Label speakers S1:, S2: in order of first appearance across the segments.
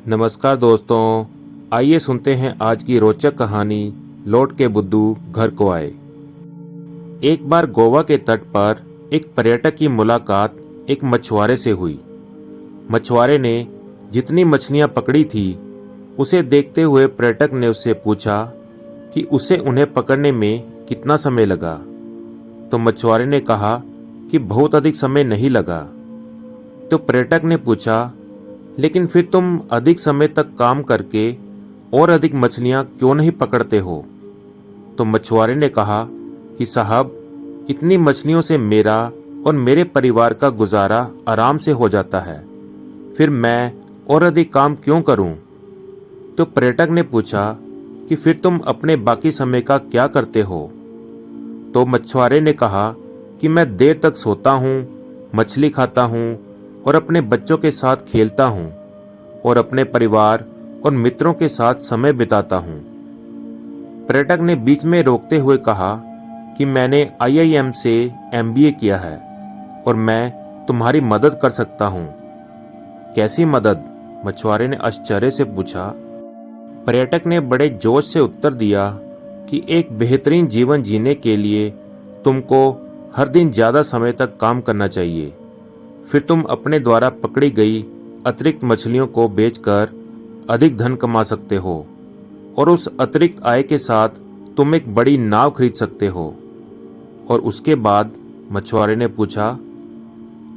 S1: नमस्कार दोस्तों, आइए सुनते हैं आज की रोचक कहानी लौट के बुद्धू घर को आए। एक बार गोवा के तट पर एक पर्यटक की मुलाकात एक मछुआरे से हुई। मछुआरे ने जितनी मछलियां पकड़ी थी उसे देखते हुए पर्यटक ने उससे पूछा कि उसे उन्हें पकड़ने में कितना समय लगा। तो मछुआरे ने कहा कि बहुत अधिक समय नहीं लगा। तो पर्यटक ने पूछा, लेकिन फिर तुम अधिक समय तक काम करके और अधिक मछलियां क्यों नहीं पकड़ते हो? तो मछुआरे ने कहा कि साहब, इतनी मछलियों से मेरा और मेरे परिवार का गुजारा आराम से हो जाता है, फिर मैं और अधिक काम क्यों करूं? तो पर्यटक ने पूछा कि फिर तुम अपने बाकी समय का क्या करते हो? तो मछुआरे ने कहा कि मैं देर तक सोता हूं, मछली खाता हूं और अपने बच्चों के साथ खेलता हूं और अपने परिवार और मित्रों के साथ समय बिताता हूं। पर्यटक ने बीच में रोकते हुए कहा कि मैंने IIM से MBA किया है और मैं तुम्हारी मदद कर सकता हूं। कैसी मदद? मछुआरे ने आश्चर्य से पूछा। पर्यटक ने बड़े जोश से उत्तर दिया कि एक बेहतरीन जीवन जीने के लिए तुमको हर दिन ज़्यादा समय तक काम करना चाहिए। फिर तुम अपने द्वारा पकड़ी गई अतिरिक्त मछलियों को बेचकर अधिक धन कमा सकते हो और उस अतिरिक्त आय के साथ तुम एक बड़ी नाव खरीद सकते हो। और उसके बाद? मछुआरे ने पूछा।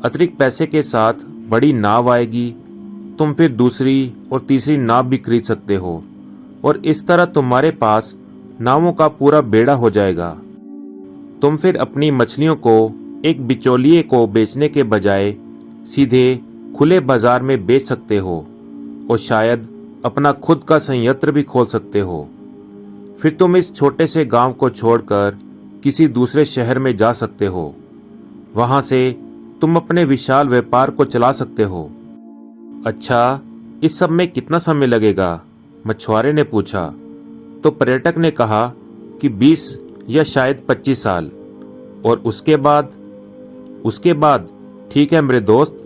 S1: अतिरिक्त पैसे के साथ बड़ी नाव आएगी, तुम फिर दूसरी और तीसरी नाव भी खरीद सकते हो और इस तरह तुम्हारे पास नावों का पूरा बेड़ा हो जाएगा। तुम फिर अपनी मछलियों को एक बिचौलिए को बेचने के बजाय सीधे खुले बाजार में बेच सकते हो और शायद अपना खुद का संयंत्र भी खोल सकते हो। फिर तुम इस छोटे से गांव को छोड़कर किसी दूसरे शहर में जा सकते हो। वहां से तुम अपने विशाल व्यापार को चला सकते हो। अच्छा, इस सब में कितना समय लगेगा? मछुआरे ने पूछा। तो पर्यटक ने कहा कि 20 या शायद 25 साल। और उसके बाद? ठीक है मेरे दोस्त,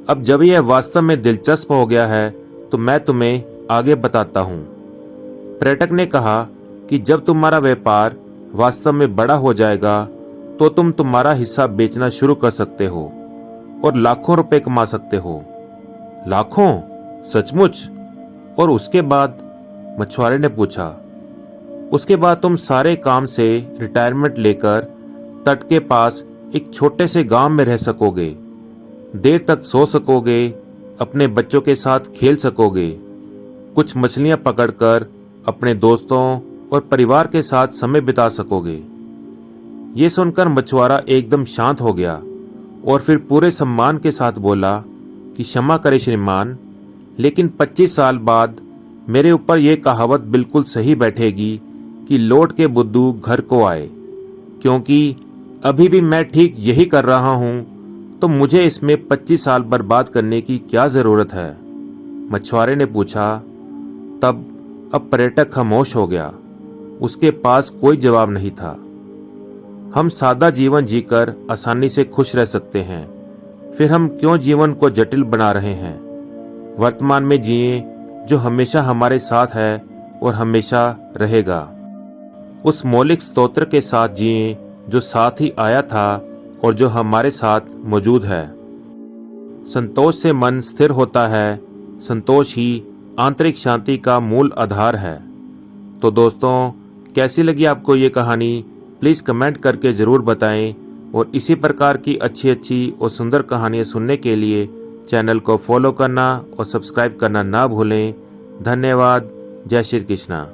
S1: अब जब यह वास्तव में दिलचस्प हो गया है तो मैं तुम्हें आगे बताता हूँ। पर्यटक ने कहा कि जब तुम्हारा व्यापार वास्तव में बड़ा हो जाएगा तो तुम तुम्हारा हिस्सा बेचना शुरू कर सकते हो और लाखों रुपए कमा सकते हो। लाखों? सचमुच? और उसके बाद? मछुआरे ने पूछा। उसके बाद तुम सारे काम से रिटायरमेंट लेकर तट के पास एक छोटे से गांव में रह सकोगे, देर तक सो सकोगे, अपने बच्चों के साथ खेल सकोगे, कुछ मछलियां पकड़कर अपने दोस्तों और परिवार के साथ समय बिता सकोगे। ये सुनकर मछुआरा एकदम शांत हो गया और फिर पूरे सम्मान के साथ बोला कि क्षमा करें श्रीमान, लेकिन 25 साल बाद मेरे ऊपर यह कहावत बिल्कुल सही बैठेगी कि लौट के बुद्धू घर को आए, क्योंकि अभी भी मैं ठीक यही कर रहा हूं, तो मुझे इसमें 25 साल बर्बाद करने की क्या जरूरत है? मछुआरे ने पूछा। अब पर्यटक खामोश हो गया। उसके पास कोई जवाब नहीं था। हम सादा जीवन जीकर आसानी से खुश रह सकते हैं, फिर हम क्यों जीवन को जटिल बना रहे हैं? वर्तमान में जिए जो हमेशा हमारे साथ है और हमेशा रहेगा। उस मौलिक स्तोत्र के साथ जिए जो साथ ही आया था और जो हमारे साथ मौजूद है। संतोष से मन स्थिर होता है। संतोष ही आंतरिक शांति का मूल आधार है। तो दोस्तों, कैसी लगी आपको ये कहानी? प्लीज़ कमेंट करके ज़रूर बताएं और इसी प्रकार की अच्छी और सुंदर कहानियाँ सुनने के लिए चैनल को फॉलो करना और सब्सक्राइब करना ना भूलें। धन्यवाद। जय श्री कृष्णा।